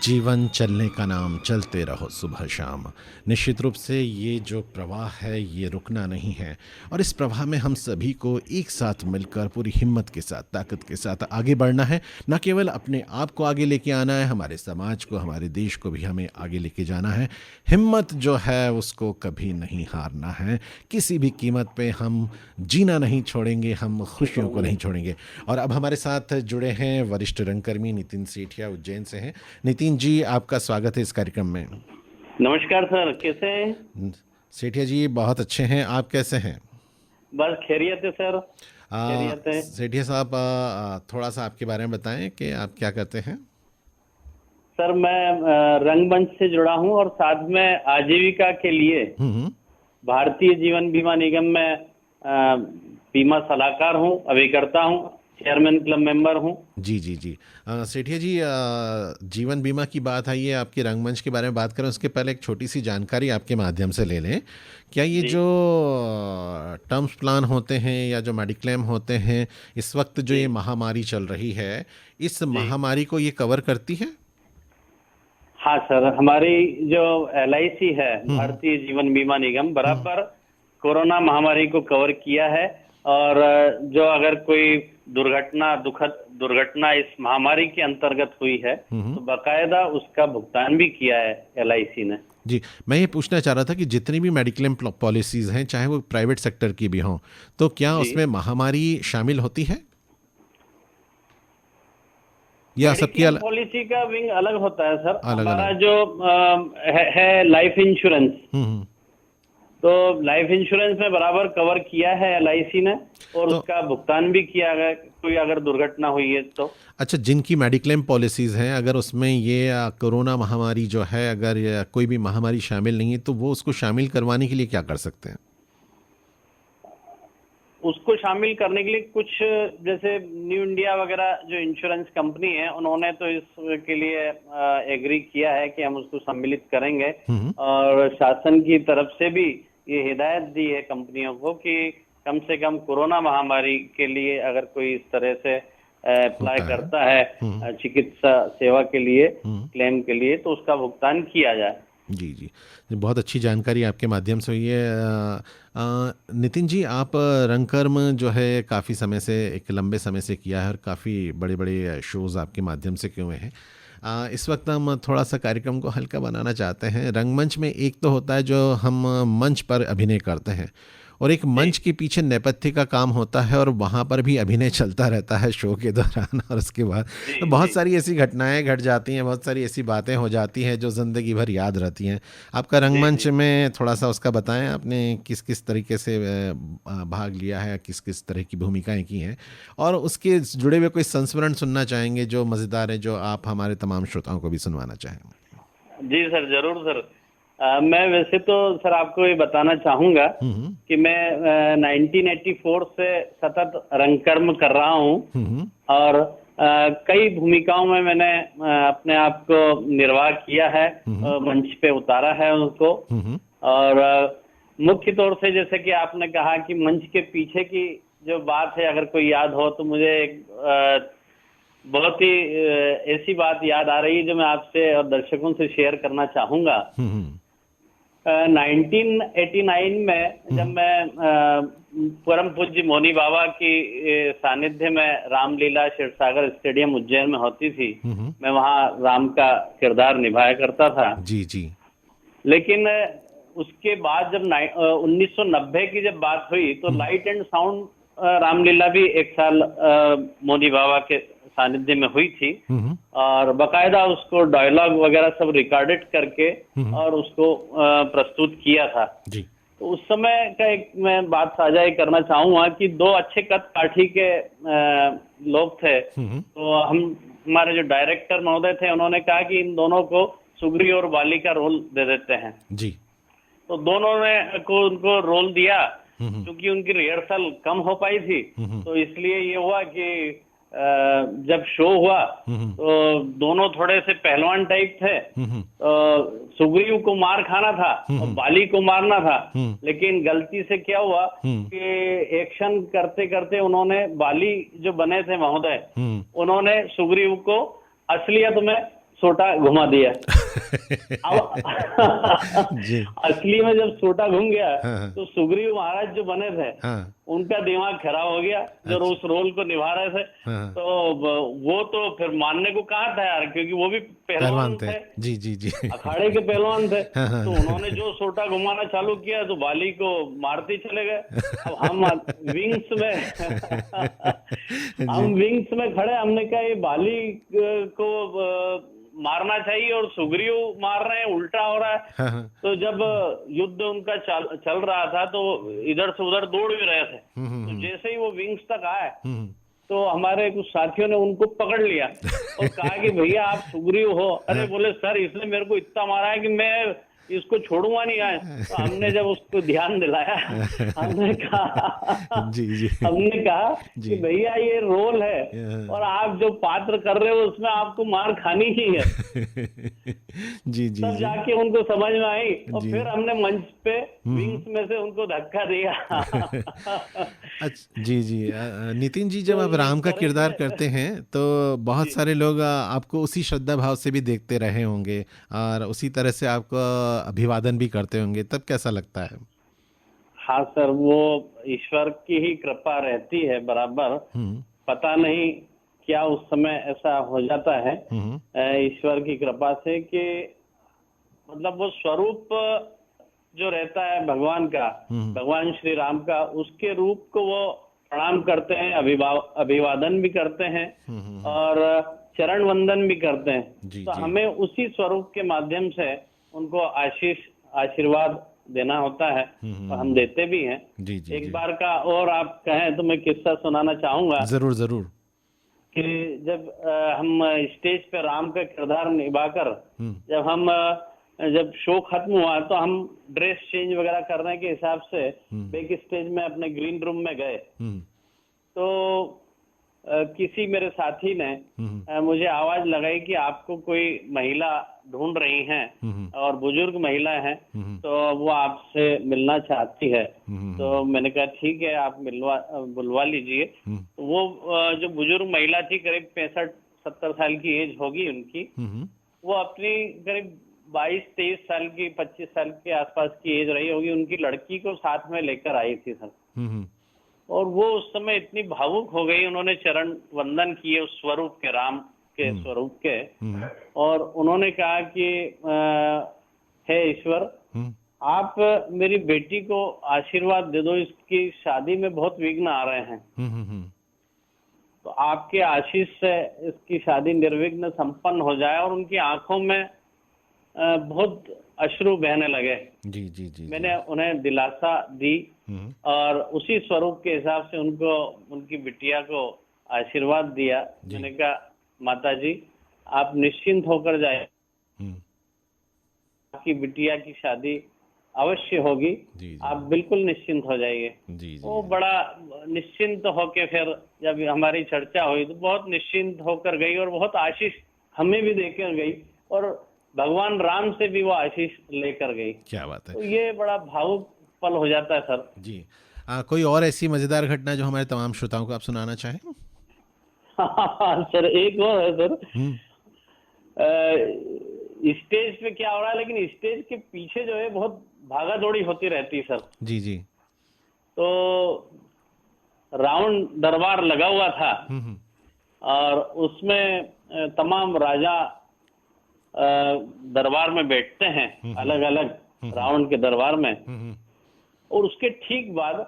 जीवन चलने का नाम, चलते रहो सुबह शाम। निश्चित रूप से ये जो प्रवाह है ये रुकना नहीं है, और इस प्रवाह में हम सभी को एक साथ मिलकर पूरी हिम्मत के साथ, ताकत के साथ आगे बढ़ना है। न केवल अपने आप को आगे लेके आना है, हमारे समाज को, हमारे देश को भी हमें आगे लेके जाना है। हिम्मत जो है उसको कभी नहीं हारना है, किसी भी कीमत पे हम जीना नहीं छोड़ेंगे, हम खुशियों को नहीं छोड़ेंगे। और अब हमारे साथ जुड़े हैं वरिष्ठ रंगकर्मी नितिन सेठिया, उज्जैन से हैं। नितिन जी, आपका स्वागत है इस कार्यक्रम में। नमस्कार सर, कैसे हैं? सेठिया जी बहुत अच्छे हैं, आप कैसे हैं? बस खैरियत है सर, खैरियत है। सेठिया साहब, थोड़ा सा आपके बारे में बताएं कि आप क्या करते हैं। सर मैं रंगमंच से जुड़ा हूं और साथ में आजीविका के लिए हम्म। भारतीय जीवन बीमा निगम में बीमा सलाहकार हूं, अभिकर्ता हूं, चेयरमैन क्लब मेंबर हूं। जी जी जी। सेठिया जी, जीवन बीमा की बात आई है, आपके रंगमंच के बारे में बात करें उसके पहले एक छोटी सी जानकारी आपके माध्यम से ले लें। क्या ये जी जो टर्म्स प्लान होते हैं या जो मेडिक्लेम होते हैं, इस वक्त जो जी ये महामारी चल रही है, इस जी। महामारी को ये कवर करती है? हाँ सर, हमारी जो LIC है, हम्म भारतीय जीवन बीमा निगम, बराबर कोरोना महामारी को कवर किया है। और जो अगर कोई दुर्घटना, दुखद दुर्घटना इस महामारी के अंतर्गत हुई है हम्म। तो बाकायदा उसका भुगतान भी किया है LIC ने। जी, मैं ये पूछना चाह रहा था कि जितनी भी मेडिक्लेम पॉलिसीज़ हैं, चाहे वो प्राइवेट सेक्टर की भी हों, तो क्या जी, उसमें महामारी शामिल होती है या सबकी मेडिक्लेम पॉलिसी का विंग अलग होता है सर। अलग हमारा अलग? जो है लाइफ इंश्योरेंस, हम्म। तो लाइफ इंश्योरेंस में बराबर कवर किया है LIC ने और तो उसका भुगतान भी किया गया, कोई अगर दुर्घटना हुई है तो। अच्छा, जिनकी मेडिक्लेम पॉलिसीज़ हैं, अगर उसमें ये कोरोना महामारी जो है, अगर कोई भी महामारी शामिल नहीं है, तो वो उसको शामिल करवाने के लिए क्या कर सकते हैं? उसको शामिल करने के लिए कुछ, जैसे न्यू इंडिया वगैरह जो इंश्योरेंस कंपनी है, उन्होंने तो इसके लिए एग्री किया है कि हम उसको सम्मिलित करेंगे। हम्म। और शासन की तरफ से भी ये हिदायत दी है कंपनियों को कि कम से कम कोरोना महामारी के लिए अगर कोई इस तरह से अप्लाई होता है। करता है हम्म चिकित्सा सेवा के लिए, हम्म। क्लेम के लिए, तो उसका भुगतान किया जाए। जी जी। बहुत अच्छी जानकारी आपके माध्यम से हुई है। नितिन जी, आप रंगकर्म जो है काफ़ी समय से, एक लंबे समय से किया है, और काफ़ी बड़े बड़े शोज़ आपके माध्यम से किए हुए हैं। इस वक्त हम थोड़ा सा कार्यक्रम को हल्का बनाना चाहते हैं। रंगमंच में एक तो होता है जो हम मंच पर अभिनय करते हैं, और एक जी मंच के पीछे नेपथ्य का काम होता है, और वहाँ पर भी अभिनय चलता रहता है शो के दौरान और उसके बाद। जी तो जी। बहुत सारी ऐसी घटनाएं घट जाती हैं, बहुत सारी ऐसी बातें हो जाती हैं जो ज़िंदगी भर याद रहती हैं। आपका जी रंगमंच जी। में थोड़ा सा उसका बताएं, आपने किस किस तरीके से भाग लिया है, किस किस तरह की भूमिकाएं की हैं, और उसके जुड़े हुए कोई संस्मरण सुनना चाहेंगे जो मज़ेदार है, जो आप हमारे तमाम श्रोताओं को भी सुनवाना चाहें। जी सर, जरूर सर। मैं वैसे तो सर आपको ये बताना चाहूंगा हम्म कि मैं 1984 से सतत रंगकर्म कर रहा हूँ। हम्म और कई भूमिकाओं में मैंने अपने आप को निर्वाह किया है, हम्म मंच पे उतारा है उनको। हम्म और मुख्य तौर से जैसे कि आपने कहा कि मंच के पीछे की जो बात है, अगर कोई याद हो, तो मुझे एक बहुत ही ऐसी बात याद आ रही है जो मैं आपसे और दर्शकों से शेयर करना चाहूंगा। हम्म 1989 में जब मैं परम पूज्य मौनी बाबा की सानिध्य में रामलीला क्षीरसागर स्टेडियम उज्जैन में होती थी, हम्म। मैं वहाँ राम का किरदार निभाया करता था। जी जी। लेकिन उसके बाद जब 1990 की जब बात हुई तो लाइट एंड साउंड रामलीला भी एक साल मौनी बाबा के सानिध्य में हुई थी। हम्म और बकायदा उसको डायलॉग वगैरह सब रिकॉर्डेड करके हम्म। और उसको प्रस्तुत किया था। जी। तो उस समय का एक मैं बात साझा ये करना चाहूंगा कि दो अच्छे कद काठी के लोग थे। हम्म तो हमारे जो डायरेक्टर महोदय थे, उन्होंने कहा कि इन दोनों को सुग्री और बाली का रोल दे देते हैं। जी। तो दोनों ने को उनको रोल दिया। हम्म क्योंकि उनकी रिहर्सल कम हो पाई थी, हम्म तो इसलिए ये हुआ कि जब शो हुआ हम्म तो दोनों थोड़े से पहलवान टाइप थे। हम्म सुग्रीव को मार खाना था और हम्म बाली को मारना था। हम्म लेकिन गलती से क्या हुआ हम्म कि एक्शन करते करते उन्होंने, बाली जो बने थे महोदय, हम्म उन्होंने सुग्रीव को असलियत में सोटा घुमा दिया। अब जी। असली में जब सोटा घूम गया हाँ, हाँ। तो सुग्रीव महाराज जो बने थे हाँ, उनका दिमाग खराब हो गया, जो अच्छा। उस रोल को निभा रहे थे। हाँ, हाँ। तो वो तो फिर मानने को कहाँ था यार, क्योंकि वो भी पहलवान पहलवान थे। थे, जी, जी, जी। अखाड़े के पहलवान थे। हाँ, हाँ। तो उन्होंने जो सोटा घुमाना चालू किया तो बाली को मारते चले गए। अब हम विंग्स में हम जी। विंग्स में खड़े, हमने कहा ये बाली को मारना चाहिए और सुग्रीव मार रहे हैं, उल्टा हो रहा है। हाँ, हाँ। तो जब युद्ध उनका चल रहा था तो इधर से उधर दौड़ भी रहे थे। हुँ, हुँ, तो हुँ। जैसे ही वो विंग्स तक आए हुँ, हुँ। तो हमारे कुछ साथियों ने उनको पकड़ लिया और कहा कि भैया आप सुग्रीव हो। अरे बोले सर इसने मेरे को इतना मारा है कि मैं इसको छोड़ूंगा नहीं आए। तो हमने जब उसको ध्यान दिलाया, हमने कहा जी, जी। हमने कहा कि जी। भैया ये रोल है और आप जो पात्र कर रहे हो उसमें आपको मार खानी ही है। जी, जी, तब जी। जाके उनको समझ में आई और जी। फिर हमने मंच पे हुँ, हुँ। विंग्स में से उनको धक्का दिया। जी, जी। नितिन जी, जब तो आप इस राम का तरह किरदार से करते हैं तो बहुत जी सारे लोग आपको उसी श्रद्धा भाव से भी देखते रहे होंगे और उसी तरह से आपको अभिवादन भी करते होंगे, तब कैसा लगता है? हाँ सर, वो ईश्वर की ही कृपा रहती है बराबर। हुँ, पता नहीं क्या उस समय ऐसा हो जाता है हुँ, हुँ, ईश्वर की कृपा से कि मतलब वो स्वरूप जो रहता है भगवान का, हुँ, भगवान श्री राम का, उसके रूप को वो प्रणाम करते हैं, अभिवादन भी करते हैं हुँ, हुँ, हुँ। और चरण वंदन भी करते हैं। जी, तो जी। हमें उसी स्वरूप के माध्यम से उनको आशीर्वाद देना होता है हुँ, और हुँ, हम हुँ। देते भी हैं। जी, जी, एक जी। बार का और आप कहें तो मैं किस्सा सुनाना चाहूंगा ज़रूर, ज़रूर। कि जब हम स्टेज पे राम का किरदार निभाकर हुँ, जब शो खत्म हुआ तो हम ड्रेस चेंज वगैरह करने के हिसाब से हुँ, बैक स्टेज में अपने ग्रीन रूम में गए। हुँ, तो किसी मेरे साथी ने हुँ, हुँ, मुझे आवाज लगाई कि आपको कोई महिला ढूंढ रही हैं हुँ, हुँ, और बुजुर्ग महिला है, हुँ, हुँ, तो वो आपसे मिलना चाहती है। हुँ, तो हुँ, मैंने कहा ठीक है, आप बुलवा लीजिए। हुँ, तो वो जो बुजुर्ग महिला थी, करीब 65-70 साल की एज होगी उनकी। हुँ, हुँ। वो अपनी करीब 22-23 साल की, 25 साल के आसपास की एज रही होगी, उनकी लड़की को साथ में लेकर आई थी सर। हुँ, हुँ। और वो उस समय इतनी भावुक हो गई, उन्होंने चरण वंदन किए उस स्वरूप के, राम के हुँ, स्वरूप के। हुँ, और उन्होंने कहा कि हे ईश्वर, हुँ, आप मेरी बेटी को आशीर्वाद दे दो, इसकी शादी में बहुत विघ्न आ रहे हैं। हुँ, हुँ, हुँ। तो आपके आशीष से इसकी शादी निर्विघ्न संपन्न हो जाए। और उनकी आंखों में बहुत अश्रु बहने लगे। जी, जी, जी, जी। मैंने उन्हें दिलासा दी हुँ, और उसी स्वरूप के हिसाब से उनको, उनकी बिटिया को आशीर्वाद दिया। जी। मैंने कहा माता जी आप निश्चिंत होकर जाए, हुँ, आपकी बिटिया की शादी अवश्य होगी, जी, जी। आप बिल्कुल निश्चिंत हो जाइए। जी, जी, वो जी। बड़ा निश्चिंत होके फिर जब हमारी चर्चा हुई तो बहुत निश्चिंत होकर गई और बहुत आशीष हमें भी देकर गई और भगवान राम से भी वो आशीष लेकर गई। क्या बात है! तो ये बड़ा भावुक पल हो जाता है सर। जी। कोई और ऐसी मज़ेदार घटना जो हमारे तमाम श्रोताओं को आप सुनाना चाहें? सर एक और है सर। हुँ, स्टेज पे क्या हो रहा है, लेकिन स्टेज के पीछे जो है बहुत भागा दौड़ी होती रहती है सर। जी, जी। तो रावण दरबार लगा हुआ था हुँ, हुँ, और उसमें तमाम राजा दरबार में बैठते हैं, हुँ, हुँ, अलग अलग हुँ, हुँ, रावण के दरबार में। हुँ, हुँ। और उसके ठीक बाद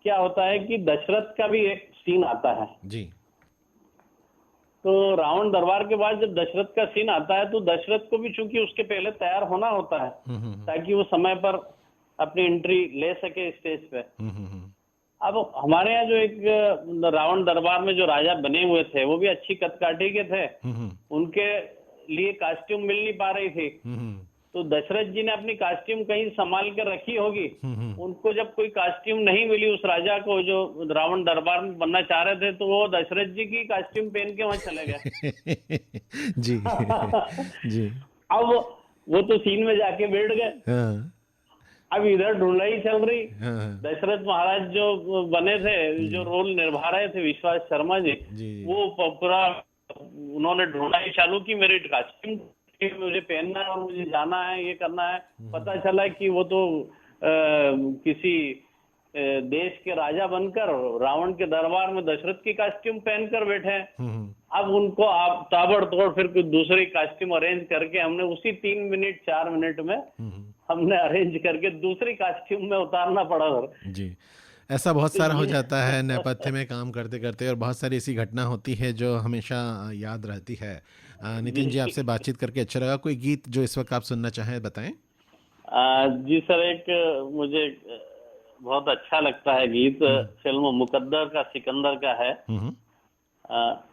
क्या होता है कि दशरथ का भी एक सीन आता है। जी। तो रावण दरबार के बाद जब दशरथ का सीन आता है तो दशरथ को भी चूंकि उसके पहले तैयार होना होता है हुँ, हुँ, हुँ। ताकि वो समय पर अपनी एंट्री ले सके स्टेज पे। हुँ, हुँ, हुँ। अब हमारे यहाँ जो एक रावण दरबार में जो राजा बने हुए थे वो भी अच्छी कदकाठी के थे, हुँ, हुँ। उनके लिए कॉस्ट्यूम मिल नहीं पा रही थी। हुँ, हुँ। तो दशरथ जी ने अपनी कॉस्ट्यूम कहीं संभाल कर रखी होगी। हुँ, हुँ। उनको जब कोई कॉस्ट्यूम नहीं मिली उस राजा को जो रावण दरबार में बनना चाह रहे थे, तो वो दशरथ जी की कॉस्ट्यूम पहन के वहां चले गए। जी। जी। अब वो तो सीन में जाके बैठ गए। हाँ। अब इधर ढूंढाई चल रही। हाँ, हाँ। दशरथ महाराज जो बने थे, जो जी। रोल निभा रहे थे विश्वास शर्मा जी, जी, जी। वो पूरा उन्होंने ढूंढना ही चालू की, मेरी कॉस्ट्यूम मुझे पहनना है और मुझे जाना है, ये करना है। पता चला कि वो तो किसी देश के राजा बनकर रावण के दरबार में दशरथ की कॉस्ट्यूम पहनकर बैठे हैं। अब उनको आप ताबड़तोड़ फिर कुछ दूसरी कॉस्ट्यूम अरेंज करके हमने उसी 3 मिनट 4 मिनट में हमने अरेंज करके दूसरी कॉस्ट्यूम में उतारना पड़ा सर। जी, ऐसा बहुत सारा हो जाता है नेपथ्य में काम करते करते, और बहुत सारी ऐसी घटना होती है जो हमेशा याद रहती है। नितिन जी, आपसे बातचीत करके अच्छा लगा। कोई गीत जो इस वक्त आप सुनना चाहें, बताएं। जी सर, एक मुझे बहुत अच्छा लगता है गीत, फिल्म मुकद्दर का सिकंदर का है।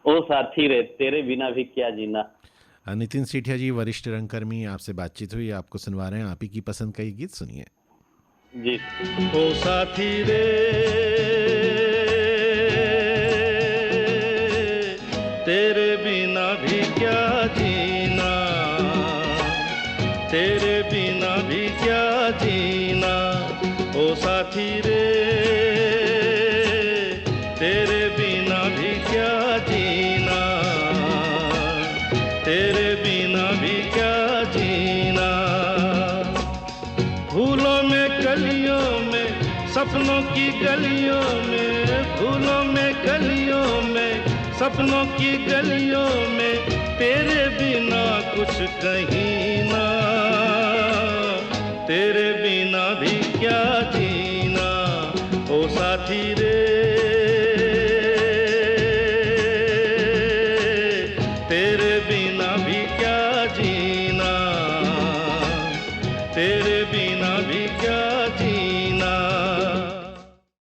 ओ साथी रे तेरे बिना भी क्या जीना। नितिन सेठिया जी, वरिष्ठ रंगकर्मी, आपसे बातचीत हुई, आपको सुनवा रहे हैं आप ही की पसंद का ये गीत, सुनिए। जी। ओ साथी रे तेरे बिना भी क्या जीना, तेरे बिना भी क्या जीना। ओ साथी रे तेरे बिना भी क्या जीना, तेरे बिना भी क्या जीना। फूलों में कलियों में सपनों की गलियों में, फूलों में कलियों में सपनों की गलियों में, तेरे बिना कुछ कहीं ना, तेरे बिना भी क्या जीना। ओ साथी रे